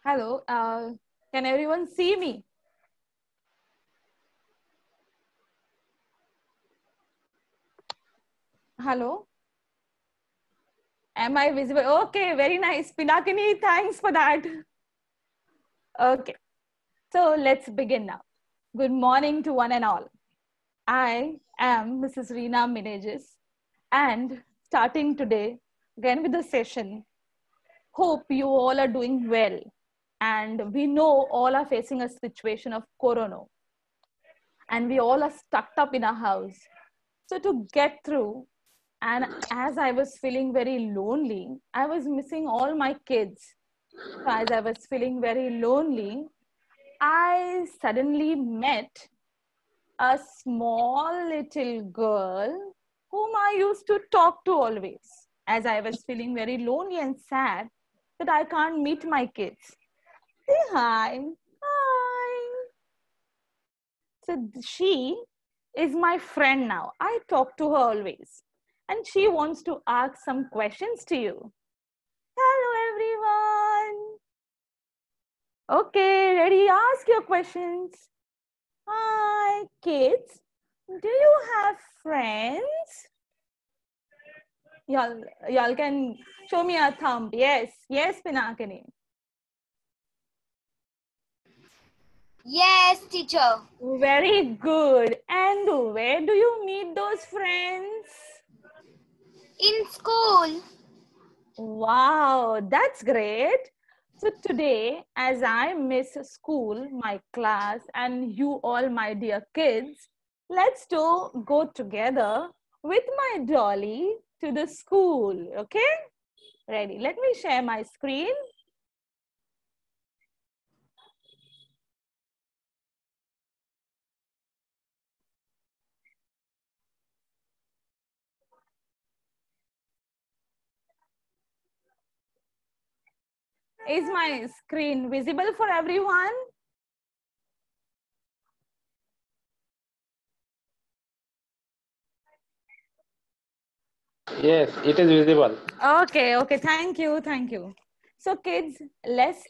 Hello, can everyone see me? Hello, am I visible? Okay, very nice. Pinakini, thanks for that. Okay, so let's begin now. Good morning to one and all. I am Mrs. Reena Meneges, and starting today, again with the session, hope you all are doing well. And we know all are facing a situation of corona, and we all are stuck up in our house. So to get through, and as I was feeling very lonely, I was missing all my kids. So as I was feeling very lonely, I suddenly met a small little girl whom I used to talk to always. As I was feeling very lonely and sad that I can't meet my kids. Say hi. Hi. So she is my friend now. I talk to her always. And she wants to ask some questions to you. Hello, everyone. Okay, ready? Ask your questions. Hi, kids. Do you have friends? Y'all can show me a thumb. Yes, yes, Pinakini. Yes, teacher. Very good. And where do you meet those friends? In school. Wow, that's great. So today, as I miss school, my class, and you all, my dear kids, let's go together with my dolly to the school. Okay? Ready? Let me share my screen. Is my screen visible for everyone? Yes, it is visible. Okay. Thank you. So kids, let's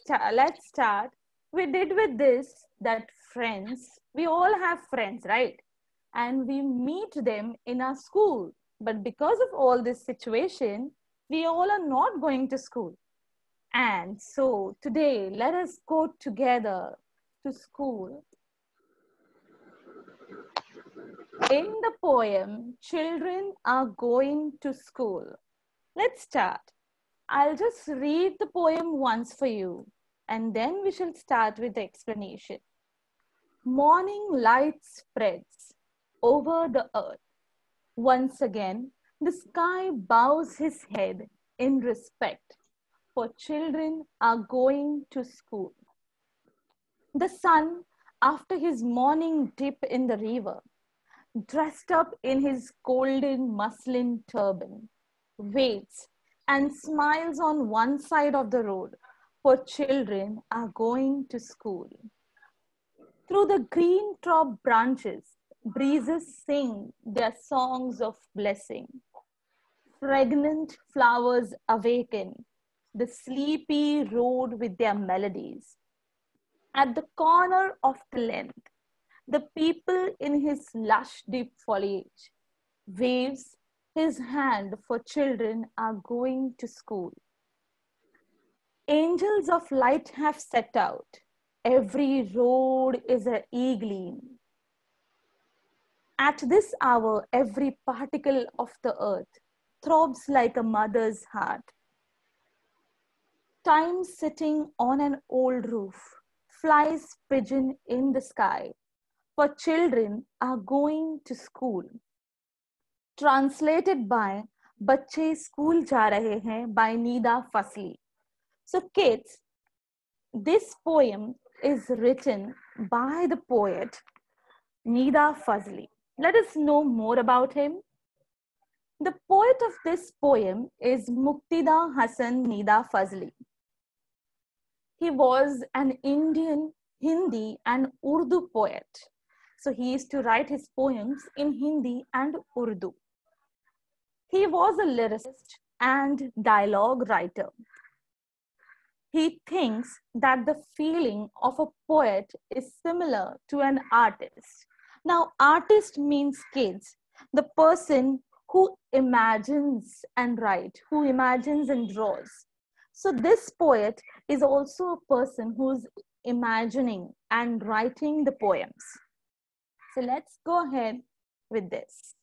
start. We did with this that friends, we all have friends, right? And we meet them in our school. But because of all this situation, we all are not going to school. And so today, let us go together to school. In the poem, children are going to school. Let's start. I'll just read the poem once for you, and then we shall start with the explanation. Morning light spreads over the earth. Once again, the sky bows his head in respect, for children are going to school. The sun, after his morning dip in the river, dressed up in his golden muslin turban, waits and smiles on one side of the road, for children are going to school. Through the green top branches, breezes sing their songs of blessing. Fragrant flowers awaken the sleepy road with their melodies. At the corner of the length, the people in his lush deep foliage waves his hand for children are going to school. Angels of light have set out. Every road is an e-gleam. At this hour, every particle of the earth throbs like a mother's heart. Time sitting on an old roof flies pigeon in the sky, for children are going to school. Translated by बच्चे school जा रहे हैं by Nida Fasli. So kids, this poem is written by the poet Nida Fazli. Let us know more about him. The poet of this poem is Muqtada Hasan Nida Fazli. He was an Indian Hindi and Urdu poet. So he used to write his poems in Hindi and Urdu. He was a lyricist and dialogue writer. he thinks that the feeling of a poet is similar to an artist. Now, artist means kids, the person who imagines and writes, who imagines and draws. So, this poet is also a person who's imagining and writing the poems. So, let's go ahead with this.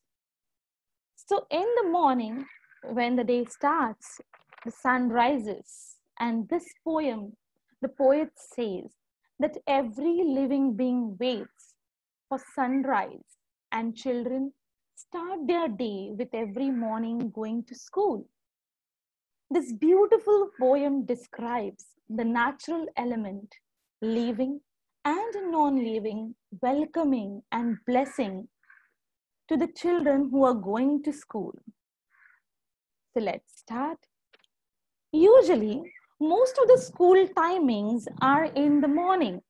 So, in the morning, when the day starts, the sun rises, and this poem, the poet says that every living being waits for sunrise, and children start their day with every morning going to school. This beautiful poem describes the natural element, living and non living, welcoming and blessing to the children who are going to school. So let's start. Usually, most of the school timings are in the morning.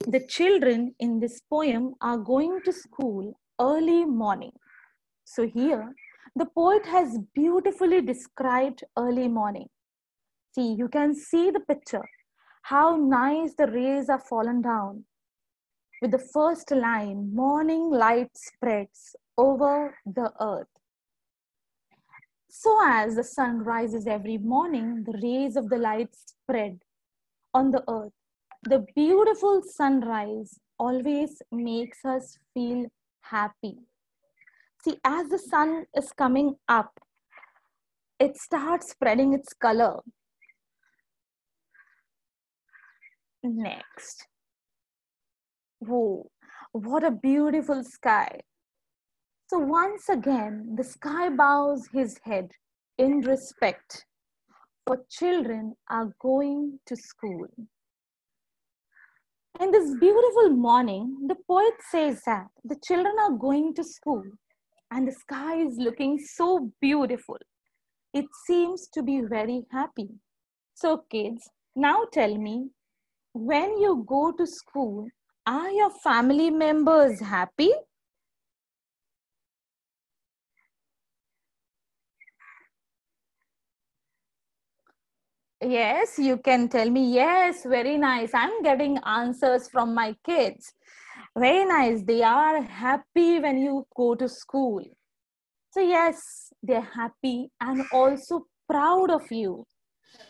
The children in this poem are going to school early morning. So here, the poet has beautifully described early morning. See, you can see the picture, how nice the rays are fallen down. With the first line, morning light spreads over the earth. So as the sun rises every morning, the rays of the light spread on the earth. The beautiful sunrise always makes us feel happy. See, as the sun is coming up, it starts spreading its color. Next. Whoa, what a beautiful sky. So once again, the sky bows his head in respect, for children are going to school. In this beautiful morning, the poet says that the children are going to school and the sky is looking so beautiful. It seems to be very happy. So, kids, now tell me, when you go to school, are your family members happy? Yes, you can tell me. Yes, very nice. I'm getting answers from my kids. Very nice. They are happy when you go to school. So, yes, they're happy and also proud of you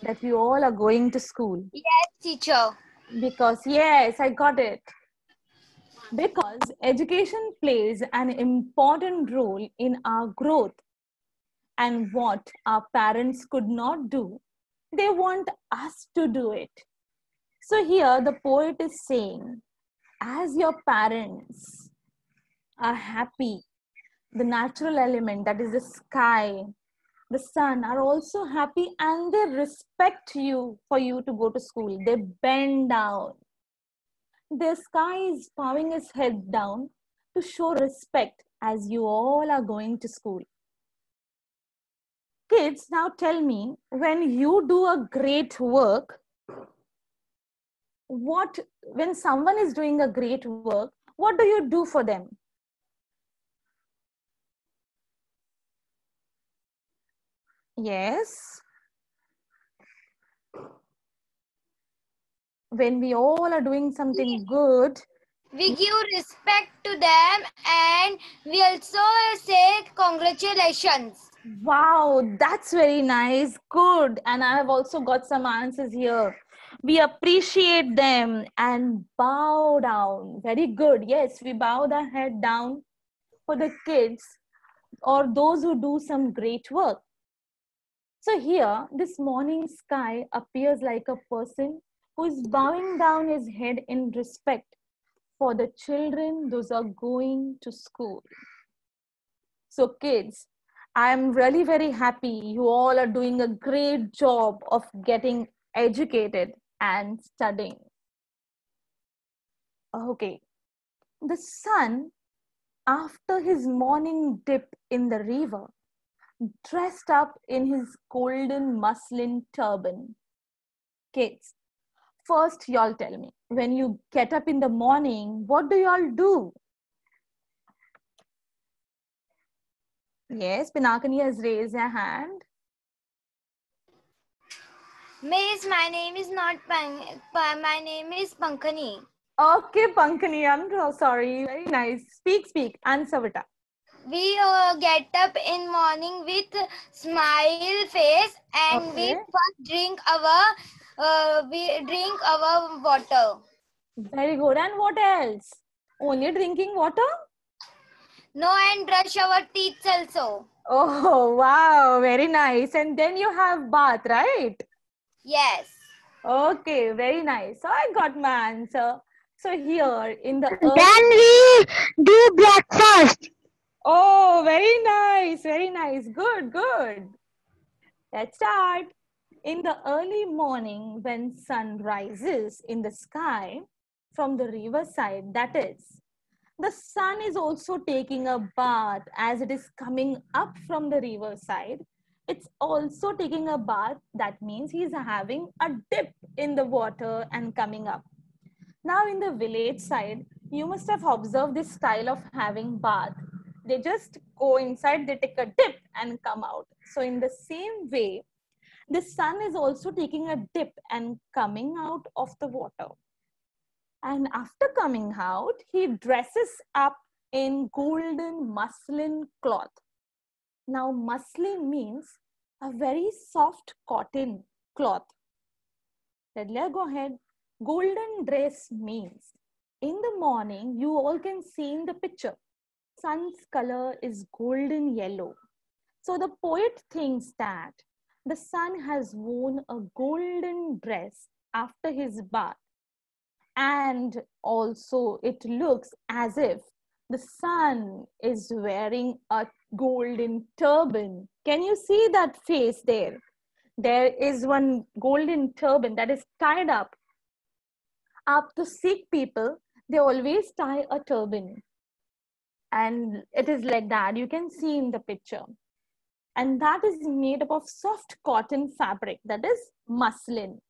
that you all are going to school. Yes, teacher. Because, yes, I got it. Because education plays an important role in our growth, and what our parents could not do, they want us to do it. So here the poet is saying, as your parents are happy, the natural element, that is the sky, the sun, are also happy and they respect you for you to go to school. They bend down. The sky is bowing its head down to show respect as you all are going to school. Kids, now tell me, when you do a great work, when someone is doing a great work, what do you do for them? Yes. When we all are doing something good, We give respect to them and we also say congratulations. wow, that's very nice. Good. And I have also got some answers here. We appreciate them and bow down. Very good. Yes, we bow the head down for the kids or those who do some great work. So here, this morning sky appears like a person who is bowing down his head in respect for the children, those are going to school. So kids, I'm really very happy you all are doing a great job of getting educated and studying. Okay, the sun, after his morning dip in the river, dressed up in his golden muslin turban. Kids, first y'all tell me, when you get up in the morning, what do y'all do? Yes, Pinakani has raised her hand. Miss, my name is not my name is Pankhani. Okay, Pankani, I'm so sorry. Very nice. Speak. Answer, beta. We get up in morning with smile face and we Okay. first drink our water. Very good. And what else? Only drinking water? No, and brush our teeth also. Oh, wow. Very nice. And then you have bath, right? Yes. Okay, very nice. So I got my answer. So here in the Then we do breakfast. Oh, very nice. Very nice. Good. Let's start. In the early morning when sun rises in the sky from the riverside, that is, the sun is also taking a bath as it is coming up from the riverside. It's also taking a bath. That means he's having a dip in the water and coming up. Now in the village side, you must have observed this style of having bath. They just go inside, they take a dip and come out. So in the same way, the sun is also taking a dip and coming out of the water. And after coming out, he dresses up in golden muslin cloth. Now, muslin means a very soft cotton cloth. Let's go ahead. Golden dress means in the morning, you all can see in the picture, sun's color is golden yellow. So the poet thinks that the sun has worn a golden dress after his bath. And also it looks as if the sun is wearing a golden turban. Can you see that face there? There is one golden turban that is tied up. Up to Sikh people, they always tie a turban. And it is like that. You can see in the picture. And that is made up of soft cotton fabric, that is muslin.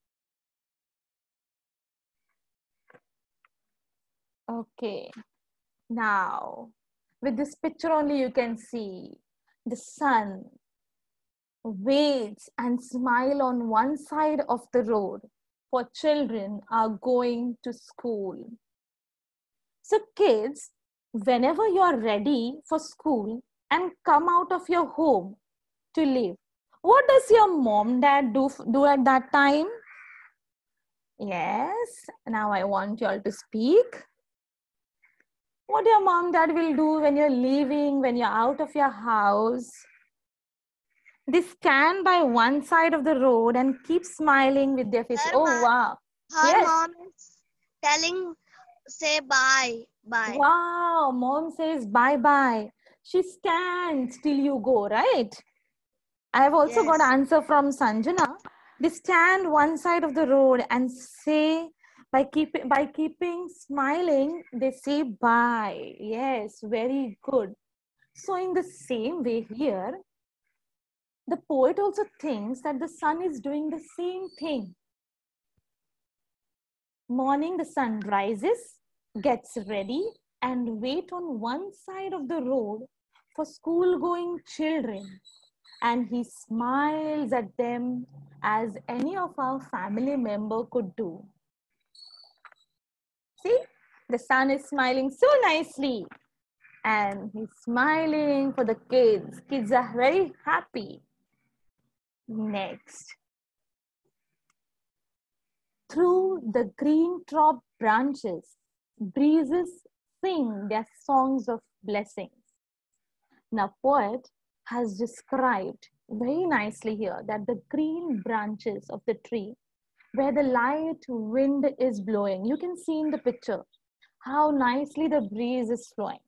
Okay, now with this picture only you can see the sun waits and smile on one side of the road for children are going to school. So kids, whenever you are ready for school and come out of your home to live, what does your mom dad do at that time? Yes, now I want you all to speak. What your mom dad will do when you're leaving, when you're out of your house? They stand by one side of the road and keep smiling with their face. Oh wow. Her Yes. mom is telling, say bye. Wow, mom says bye bye. She stands till you go, right? I have also got Yes. answer from Sanjana. They stand one side of the road and say, by keeping smiling, they say bye. Yes, very good. So in the same way here, the poet also thinks that the sun is doing the same thing. Morning, the sun rises, gets ready, and wait on one side of the road for school-going children. And he smiles at them as any of our family member could do. See, the sun is smiling so nicely. And he's smiling for the kids. Kids are very happy. Next. Through the green top branches, breezes sing their songs of blessings. Now, poet has described very nicely here that the green branches of the tree, where the light wind is blowing, you can see in the picture how nicely the breeze is flowing.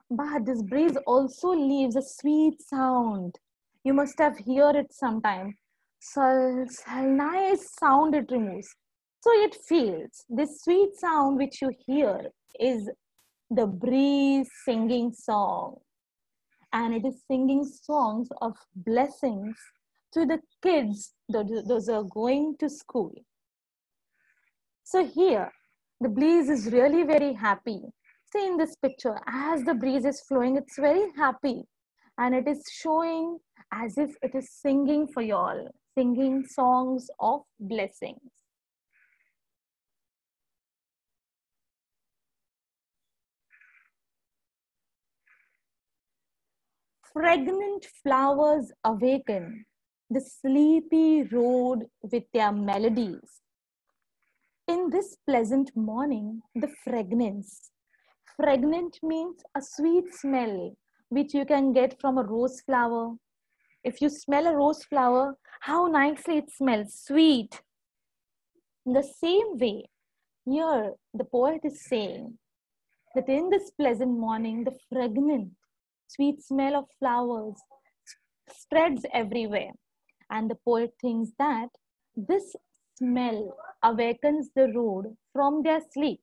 But this breeze also leaves a sweet sound. You must have heard it sometime. So a nice sound it removes. So it feels this sweet sound which you hear is the breeze singing song. And it is singing songs of blessings to the kids, those are going to school. So here, the breeze is really very happy. See in this picture, as the breeze is flowing, it's very happy. And it is showing as if it is singing for you all. singing songs of blessings. Fragrant flowers awaken the sleepy road with their melodies. In this pleasant morning, the fragrant means a sweet smell which you can get from a rose flower. If you smell a rose flower, how nicely it smells, sweet. In the same way, here the poet is saying that in this pleasant morning, the fragrant, sweet smell of flowers spreads everywhere. And the poet thinks that this smell awakens the road from their sleep.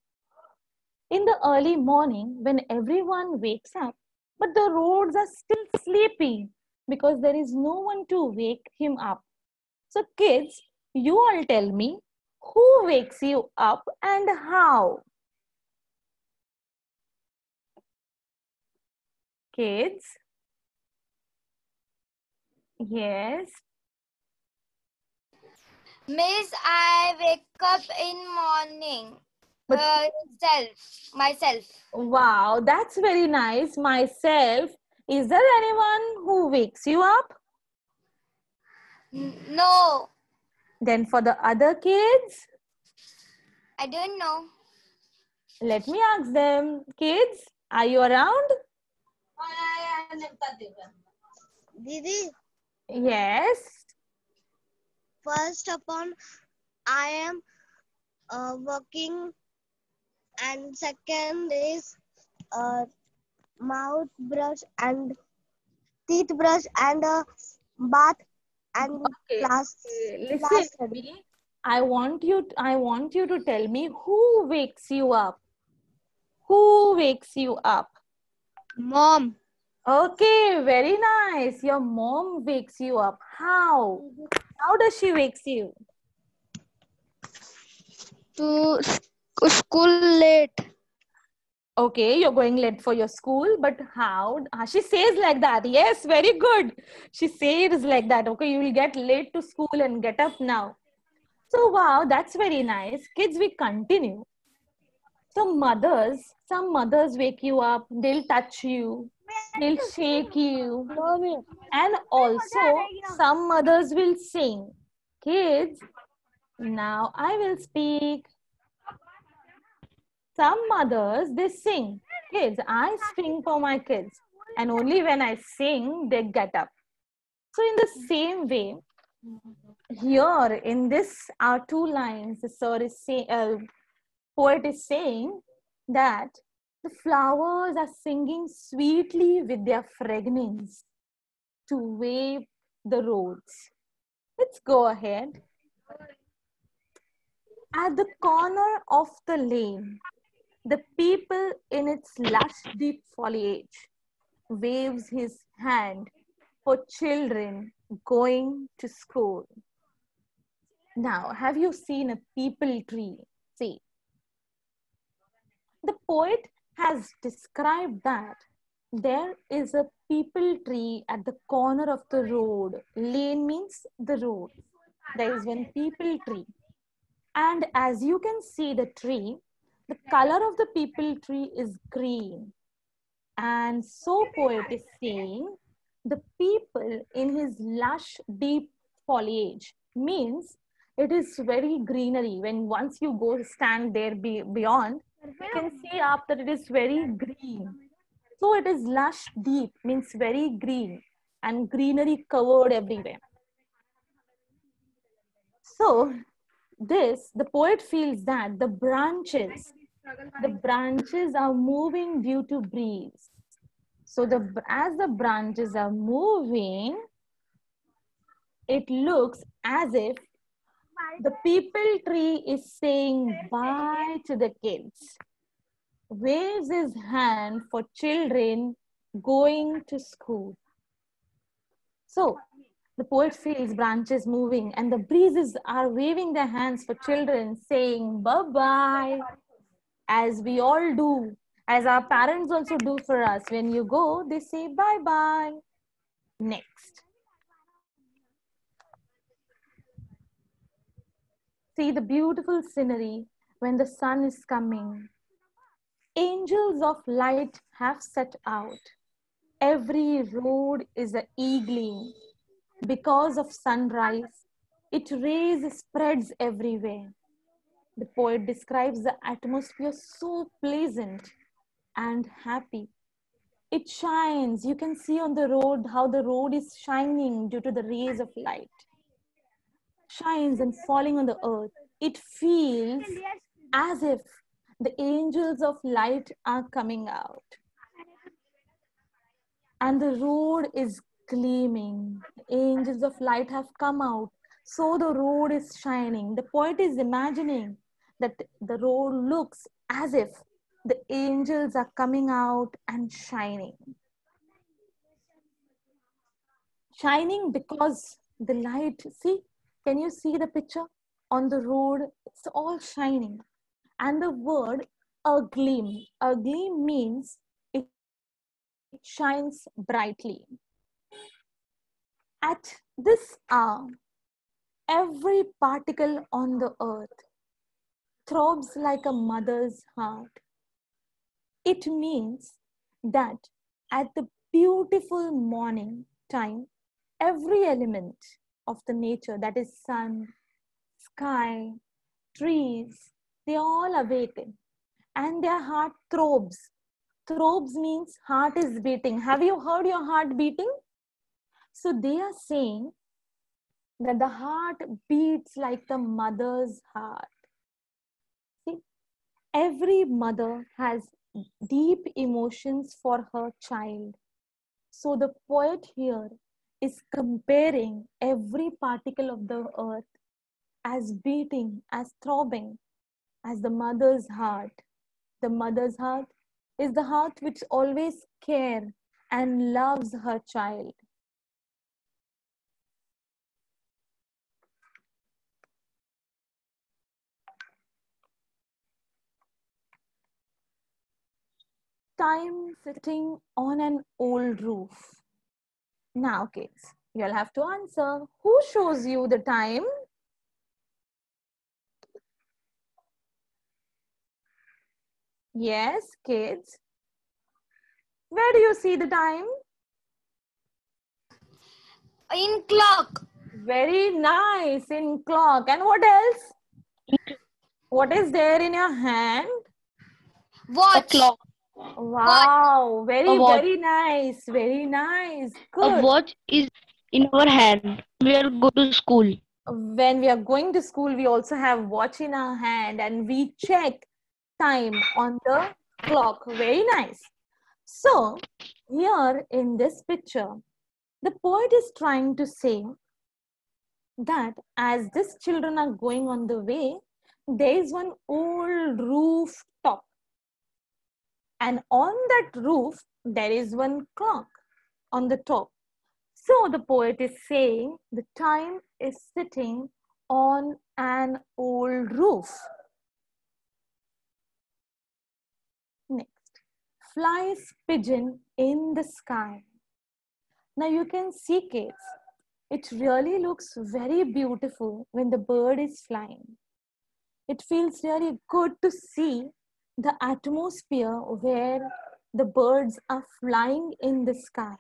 In the early morning, when everyone wakes up, but the roads are still sleepy because there is no one to wake him up. So, kids, you all tell me who wakes you up and how? Kids? Yes. Miss, I wake up in morning. But Myself. wow, that's very nice. Myself. Is there anyone who wakes you up? No, Then for the other kids, I don't know. let me ask them. Kids, are you around? Didi, Yes. first upon I am working, and second is mouth brush and teeth brush and bath and Okay. class. Listen to me. I want you to tell me who wakes you up. Who wakes you up? Mom. Okay, very nice. Your mom wakes you up. How? How does she wakes you? To school late. Okay, you're going late for your school, but how? She says like that. Yes, very good. She says like that. Okay, you will get late to school and get up now. So, wow, that's very nice. Kids, we continue. So, some mothers wake you up, they'll touch you, they'll shake you, and also some mothers will sing. Kids, now I will speak. Some mothers, they sing. Kids, I sing for my kids. And only when I sing, they get up. So in the same way, here in this are two lines, the poet is saying that the flowers are singing sweetly with their fragrance to wave the roads. Let's go ahead. At the corner of the lane, the people in its lush deep foliage waves his hand for children going to school. Now, have you seen a peepal tree? See, the poet has described that there is a peepal tree at the corner of the road. Lane means the road. There is one peepal tree. And as you can see the tree, the color of the peepal tree is green. And so poet is saying the people in his lush deep foliage means it is very greenery. When once you go stand there beyond, you can see up that it is very green. So it is lush deep means very green and greenery covered everywhere. So the poet feels that the branches are moving due to breeze. So as the branches are moving, it looks as if the peepal tree is saying bye to the kids, waves his hand for children going to school. So the poet feels branches moving and the breezes are waving their hands for children saying bye-bye, as we all do, as our parents also do for us. When you go, they say bye-bye. Next. See the beautiful scenery when the sun is coming. Angels of light have set out. Every road is a e-gleam. Because of sunrise, its rays spreads everywhere. The poet describes the atmosphere so pleasant and happy. It shines. You can see on the road how the road is shining due to the rays of light. Shines and falling on the earth. It feels as if the angels of light are coming out. And the road is gleaming. The angels of light have come out. So the road is shining. The poet is imagining that the road looks as if the angels are coming out and shining. Shining because the light, see, can you see the picture on the road? It's all shining. And the word a gleam means it shines brightly. At this hour, every particle on the earth throbs like a mother's heart. It means that at the beautiful morning time, every element of the nature, that is sun, sky, trees, they all awaken and their heart throbs. Throbs means heart is beating. Have you heard your heart beating? So they are saying that the heart beats like the mother's heart. See, every mother has deep emotions for her child. So the poet here is comparing every particle of the earth as beating, as throbbing, as the mother's heart. The mother's heart is the heart which always cares and loves her child. Time sitting on an old roof. Now, kids, you'll have to answer. Who shows you the time? Yes, kids. Where do you see the time? In clock. Very nice, in clock. And what else? What is there in your hand? Watch. A clock. Wow, very, A watch. very nice. Very nice. A Good. watch is in our hand. We are go to school. When we are going to school, we also have watch in our hand and we check time on the clock. Very nice. So, here in this picture, the poet is trying to say that as these children are going on the way, there is one old rooftop. And on that roof, there is one clock on the top. So the poet is saying the time is sitting on an old roof. Next, flies pigeon in the sky. Now you can see, kids, it really looks very beautiful when the bird is flying. It feels really good to see the atmosphere where the birds are flying in the sky.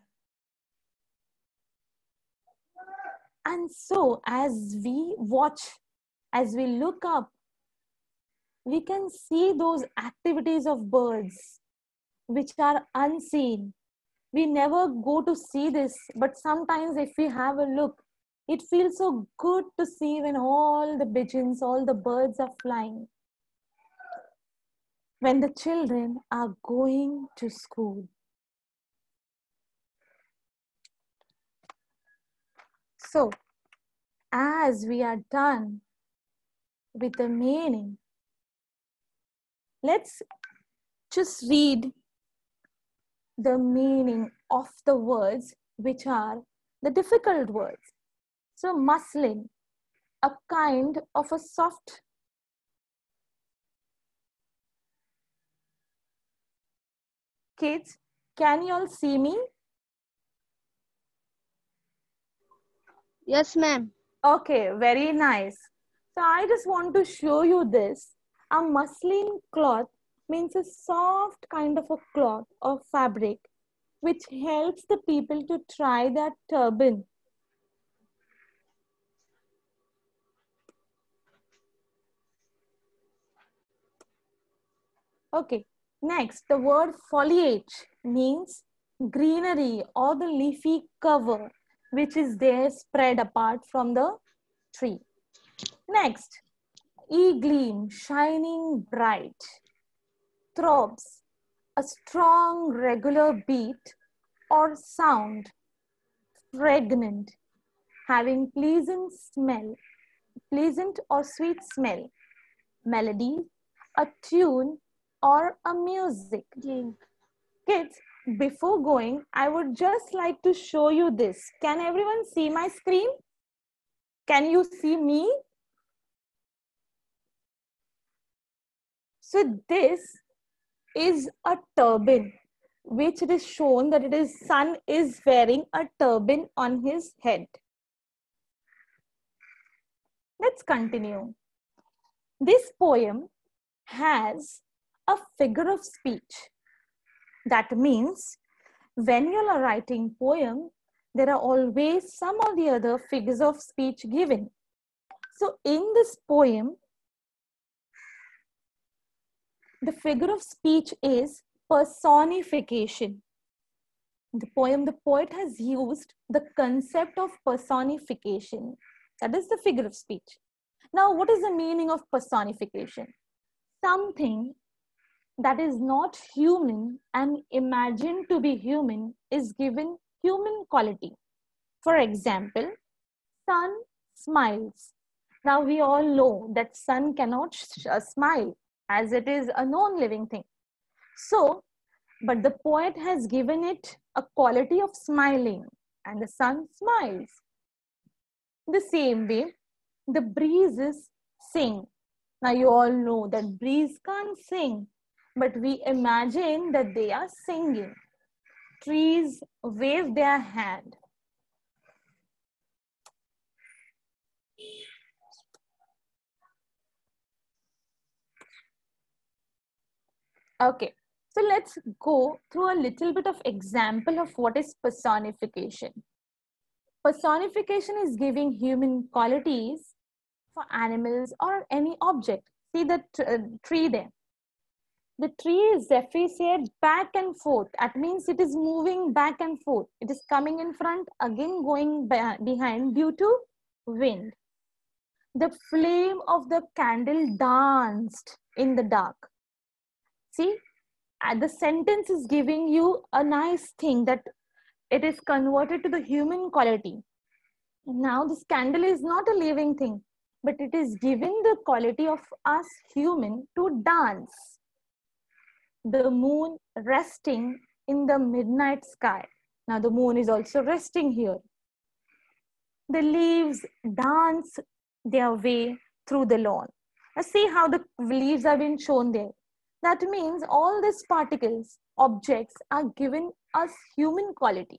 And so as we watch, as we look up, we can see those activities of birds which are unseen. We never go to see this, but sometimes if we have a look, it feels so good to see when all the pigeons, all the birds are flying. When the children are going to school. So, as we are done with the meaning, let's just read the meaning of the words which are the difficult words. So, muslin, a kind of a soft kids, can you all see me? Yes, ma'am. Okay, very nice. So I just want to show you this. A muslin cloth means a soft kind of a cloth or fabric which helps the people to tie their turban. Okay, next the word foliage means greenery or the leafy cover which is there spread apart from the tree. Next, e-gleam, shining bright. Throbs, a strong regular beat or sound. Pregnant, having pleasant or sweet smell. Melody, a tune or a music. Kids, before going, I would just like to show you this. Can everyone see my screen? Can you see me? So this is a turban, which it is shown that it is son is wearing a turban on his head. Let's continue. This poem has a figure of speech. That means when you are writing poem, there are always some or the other figures of speech given. So in this poem, the figure of speech is personification. The poet has used the concept of personification. That is the figure of speech. Now, what is the meaning of personification? Something that is not human and imagined to be human is given human quality. For example, sun smiles. Now we all know that sun cannot smile as it is a non-living thing. So, but the poet has given it a quality of smiling and the sun smiles. The same way, the breezes sing. Now you all know that breeze can't sing, but we imagine that they are singing. Trees wave their hand. Okay, so let's go through a little bit of example of what is personification. Personification is giving human qualities for animals or any object. See the tree there. The tree is efficient back and forth. That means it is moving back and forth. It is coming in front, again going behind due to wind. The flame of the candle danced in the dark. See, the sentence is giving you a nice thing that it is converted to the human quality. Now this candle is not a living thing, but it is giving the quality of us human to dance. The moon resting in the midnight sky. Now the moon is also resting here. The leaves dance their way through the lawn. Now see how the leaves have been shown there. That means all these particles, objects are given us human quality.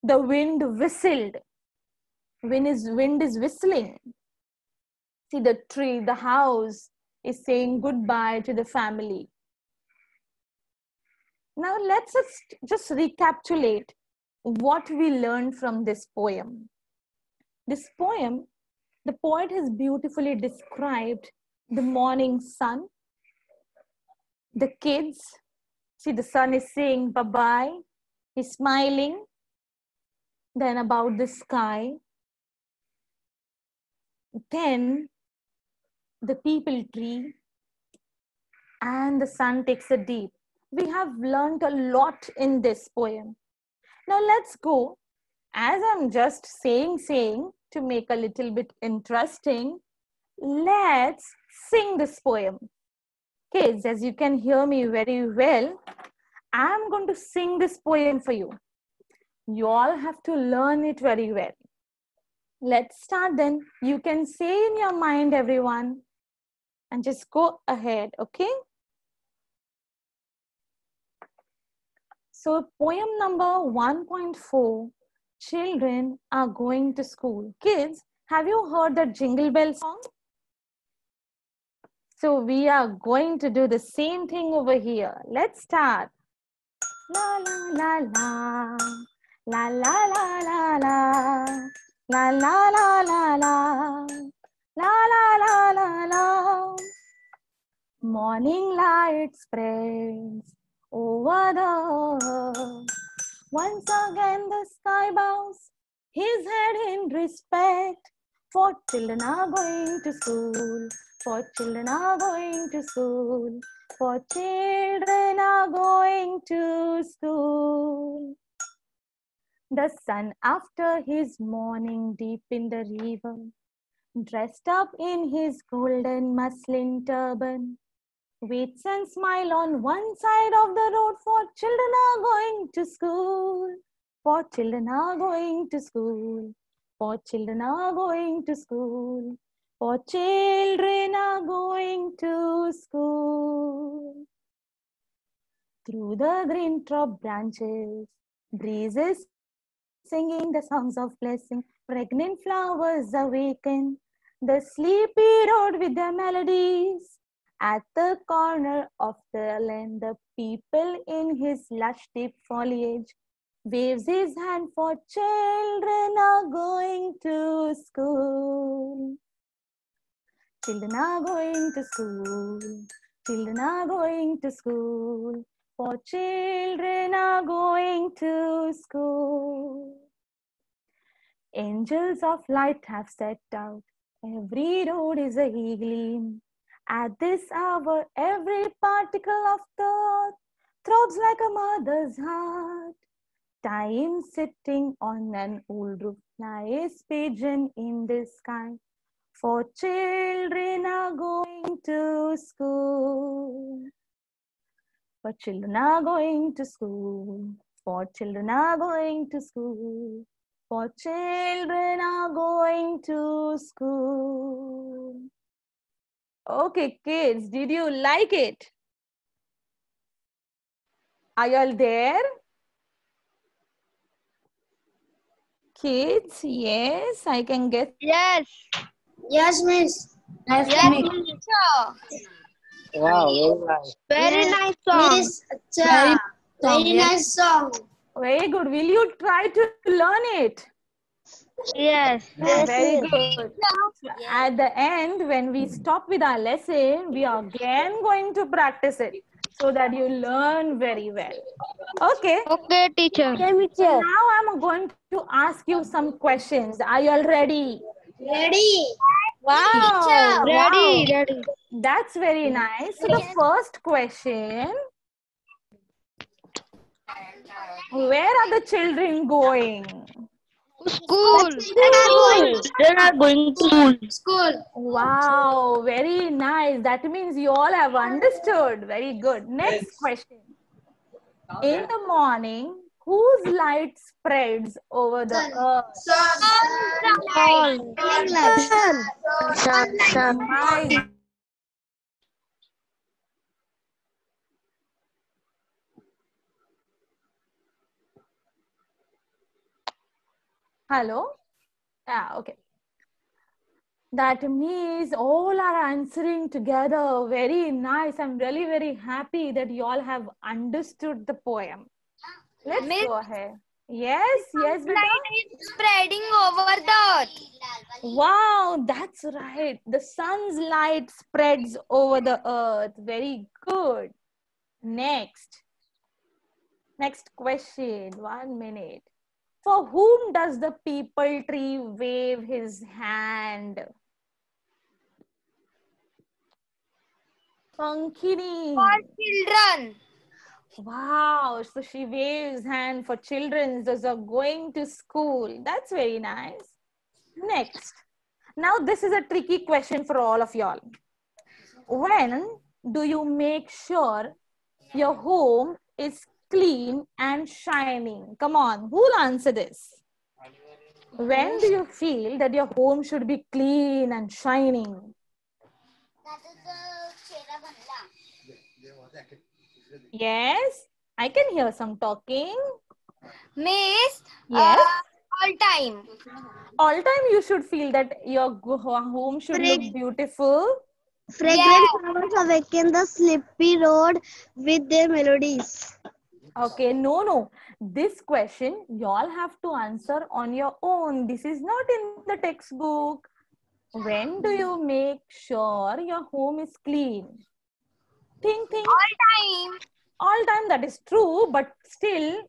The wind whistled. Wind is whistling. See the tree, the house is saying goodbye to the family. Now let's just recapitulate what we learned from this poem. This poem, the poet has beautifully described the morning sun, the kids. See, the sun is saying bye-bye. He's smiling. Then about the sky. Then the people tree. And the sun takes a deep. We have learned a lot in this poem. Now let's go. As I'm just saying to make a little bit interesting, let's sing this poem. Kids, as you can hear me very well, I'm going to sing this poem for you. You all have to learn it very well. Let's start then. You can say in your mind, everyone, and just go ahead, okay? So poem number 1.4, children are going to school. Kids, have you heard that Jingle Bell song? So we are going to do the same thing over here. Let's start. La la la la. La la la la la. La la la la la. La la la la la. Morning light spreads over the earth. Once again the sky bows his head in respect. For children are going to school. For children are going to school. For children are going to school. The sun, after his morning dip in the river, dressed up in his golden muslin turban, waits and smile on one side of the road. For children are going to school. For children are going to school. For children are going to school. For children are going to school. Through the green top branches, breezes singing the songs of blessing, pregnant flowers awaken the sleepy road with their melodies. At the corner of the lane, the people in his lush deep foliage waves his hand. For children are going to school. Children are going to school. Children are going to school. For children are going to school. Angels of light have set out. Every road is a gleam. At this hour, every particle of the earth throbs like a mother's heart. Time sitting on an old roof lies pigeon in the sky. For children are going to school. For children are going to school. For children are going to school. For children are going to school. Okay, kids, did you like it? Are you all there? Kids, yes, I can get. Yes. Yes, miss. Yes, teacher. Wow, very nice. Very nice song. Miss, acha. Very nice song. Very good. Will you try to learn it? Yes. Very good. So at the end, when we stop with our lesson, we are again going to practice it so that you learn very well. Okay. Okay, teacher. So now I'm going to ask you some questions. Are you all ready? Ready. Wow. Ready, Wow. ready. That's very nice. So the first question, where are the children going? School. They are going to school. School. Wow, very nice. That means you all have understood. Very good. Next question. In the morning, whose light spreads over the earth? My Hello? Yeah, okay. That means all are answering together. Very nice. I'm really very happy that you all have understood the poem. Let's Miss- go ahead. Yes, yes, beta. Light is spreading over the earth. Wow, that's right. The sun's light spreads over the earth. Very good. Next question. 1 minute. For whom does the people tree wave his hand? Pankini. For children. Wow, so she waves hand for children. Those are going to school. That's very nice. Next. Now this is a tricky question for all of y'all. When do you make sure your home is clean and shining? Come on, who'll answer this? When do you feel that your home should be clean and shining? Yes, I can hear some talking. Miss, Yes. all time. All time you should feel that your home should look beautiful. Fragrant flowers awaken the sleepy road with their melodies. Okay, no. This question y'all have to answer on your own. This is not in the textbook. When do you make sure your home is clean? Think. All time, that is true, but still,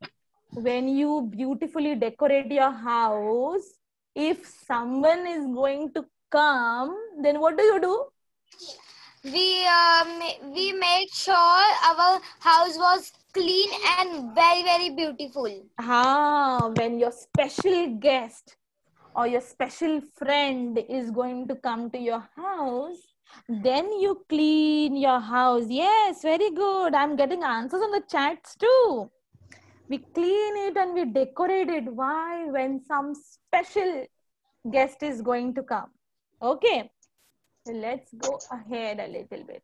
when you beautifully decorate your house, if someone is going to come, then what do? We made sure our house was clean and very, very beautiful. When your special guest or your special friend is going to come to your house, then you clean your house. Yes, very good. I'm getting answers on the chats too. We clean it and we decorate it. Why? When some special guest is going to come. Okay, let's go ahead a little bit.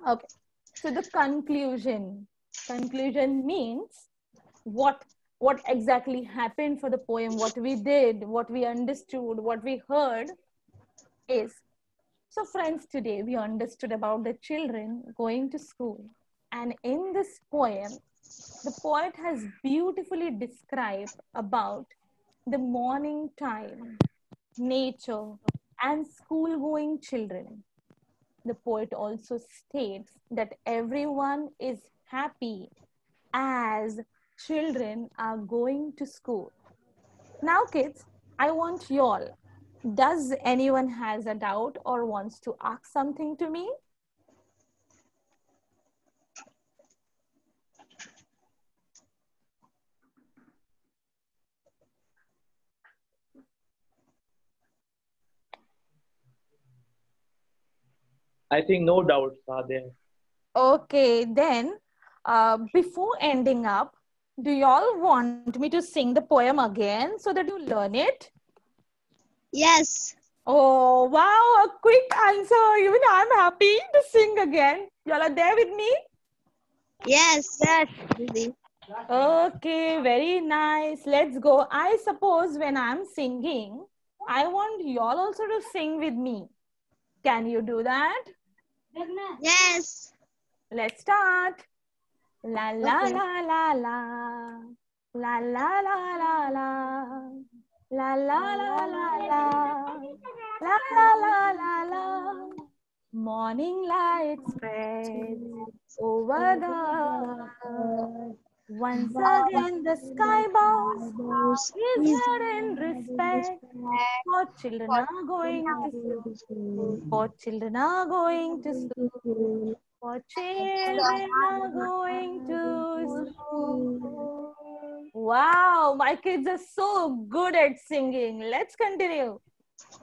Okay, so the conclusion means what exactly happened for the poem, what we did, what we understood, what we heard is. So friends, today we understood about the children going to school, and in this poem the poet has beautifully described about the morning time, nature, and school going children. The poet also states that everyone is happy as children are going to school. Now, kids, I want you all. Does anyone has a doubt or wants to ask something to me? I think no doubts are there. Okay, then before ending up, do y'all want me to sing the poem again so that you learn it? Yes. Oh, wow, a quick answer. Even I'm happy to sing again. Y'all are there with me? Yes. Yes. Okay, very nice. Let's go. I suppose when I'm singing, I want y'all also to sing with me. Can you do that? Yes. Let's start. La la la la la. La la la la la. La la la la la. La la la la la. Morning light spreads over the earth. Once again the sky bows his head in respect. For children are going to school. For children are going to school. For children are going to school. Wow, my kids are so good at singing. Let's continue.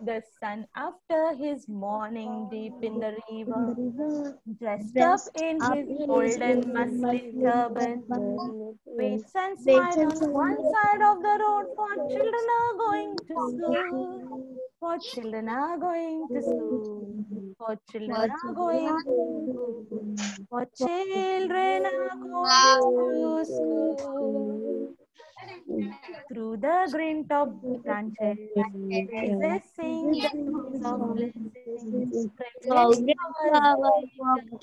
The sun after his morning deep in the river, dressed up in his golden muslin turban, waits and smiles on one side of the road, for children are going to school. For children are going to school. For children are going to school. For children are going to school. Through the green top branches, breezes sing the songs of blessing. Fragrant flowers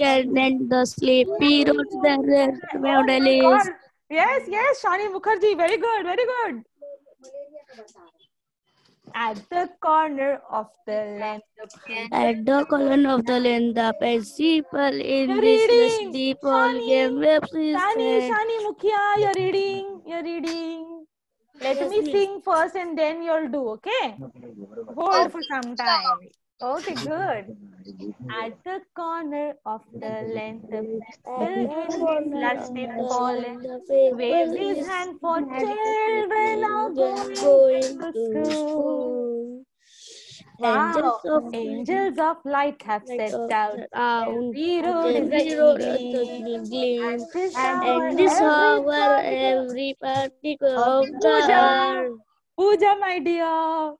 And the sleepy roads, the red Oh my meadows. God. Yes, Shani Mukherjee. Very good, very good. At the corner of the land, the At the colon of the land, the principal in you're business reading. people game webs is said. Shani Mukhia, you're reading. Let Yes, me miss. sing first and then you'll do, okay? Hold for some time. Okay, good. At the corner of the length, the At pencil the in his corner lusty of the fallen, land, the people waves his is hand for and children are going going to to school. school. Wow, angels of light have Light set of out. the town, Every road is a every road a gleam. gleam, At this hour, and this every hour particle. every particle of the Pooja, earth. Pooja, my dear.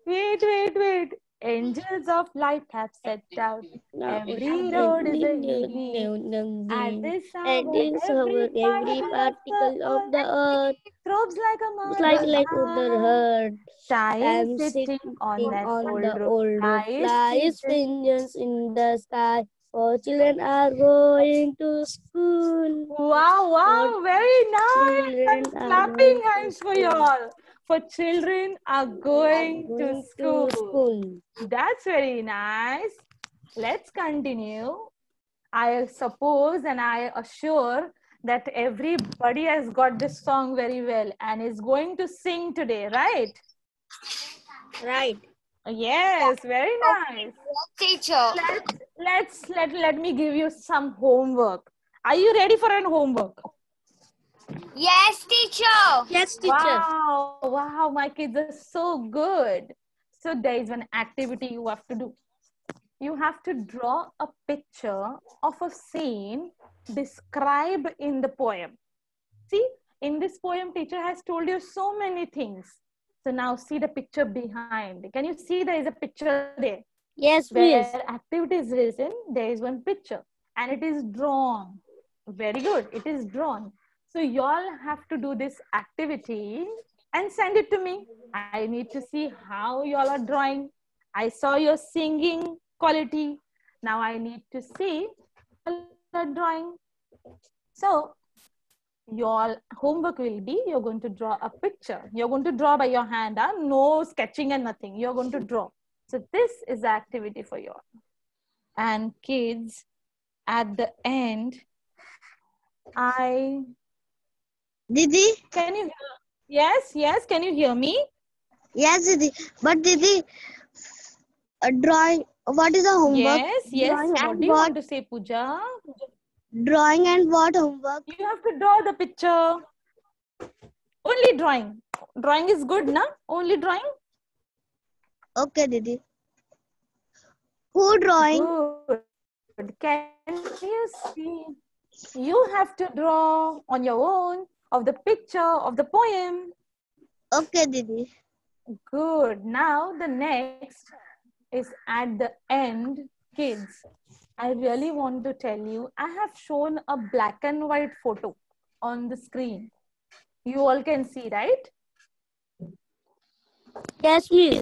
Wait. Angels of light have set out. Every road is a unique. At this hour, every particle of the earth throbs like a mother's heart. Time sitting on that old roof, flies pigeons in the sky. For children are going to school. Wow, wow, very nice. Children are Clapping going to hands for you all. For children are going to school. That's very nice. Let's continue. I suppose and I assure that everybody has got this song very well and is going to sing today, right? Right. Yes, very nice. Teacher. Let me give you some homework. Are you ready for an homework? Yes, teacher. Yes, teacher. Wow, wow, my kids are so good. So there is one activity you have to do. You have to draw a picture of a scene described in the poem. See, in this poem, teacher has told you so many things. So now see the picture behind. Can you see there is a picture there? Yes, Where please. activity is written, there is one picture and it is drawn. Very good, it is drawn. So you all have to do this activity and send it to me. I need to see how you all are drawing. I saw your singing quality. Now I need to see the drawing. So your homework will be, you're going to draw a picture. You're going to draw by your hand, no sketching and nothing. You're going to draw. So this is the activity for you all. And kids, at the end, Didi? Can you hear? Yes, can you hear me? Yes, Didi. But Didi, drawing, what is the homework? Yes. Drawing What and do you what? want to say, Pooja? Drawing and what homework? You have to draw the picture. Only drawing. Drawing is good, na? Only drawing? Okay, Didi. Who drawing? Good. Can you see? You have to draw on your own of the picture of the poem. Okay, Didi. Good. Now the next is at the end, kids. I really want to tell you, I have shown a black and white photo on the screen. You all can see, right? Yes, miss.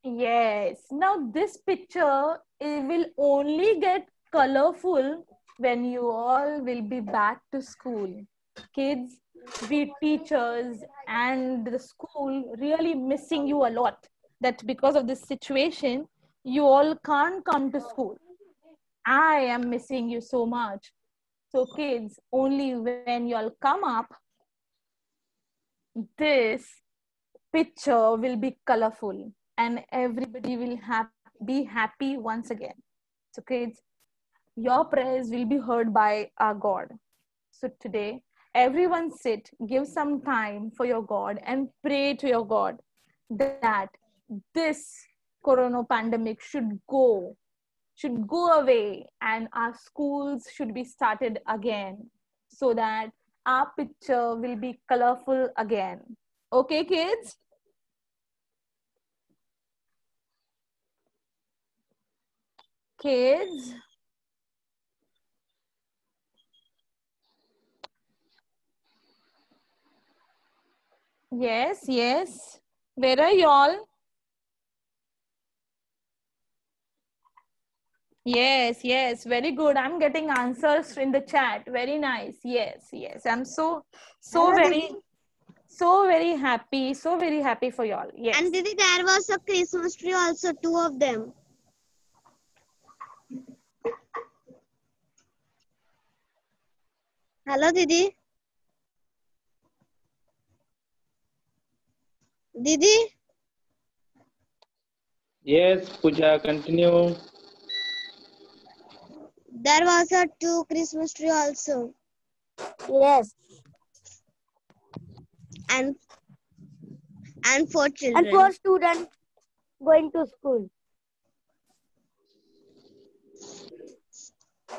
Yes. Now this picture, it will only get colorful when you all will be back to school. Kids, we teachers and the school really missing you a lot. That because of this situation, you all can't come to school. I am missing you so much. So kids, only when you all come up, this picture will be colorful and everybody will be happy once again. So kids, your prayers will be heard by our God. So today, everyone sit, give some time for your God and pray to your God that this corona pandemic should go away and our schools should be started again so that our picture will be colorful again. Okay, kids? Kids? Yes. Where are y'all? Yes. Very good. I'm getting answers in the chat. Very nice. Yes. I'm so very happy. So very happy for y'all. Yes. And Didi, there was a Christmas tree also, 2 of them. Hello, Didi. Didi? Yes, Pooja, continue. There was a 2 Christmas tree also. Yes. And 4 children. And 4 students going to school. I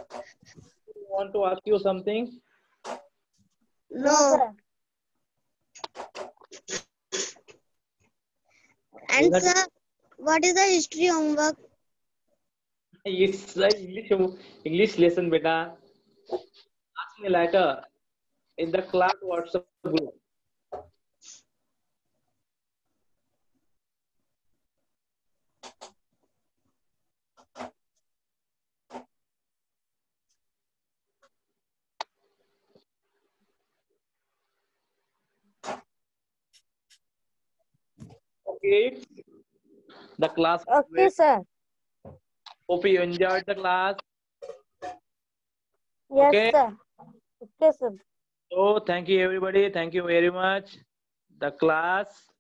want to ask you something. No. And Is sir, What is the history homework? It's English lesson, beta. Ask me later in the class WhatsApp group. Okay. The class. Okay, sir. Hope you enjoyed the class. Yes, Okay. sir. Okay, sir. So thank you everybody. Thank you very much. The class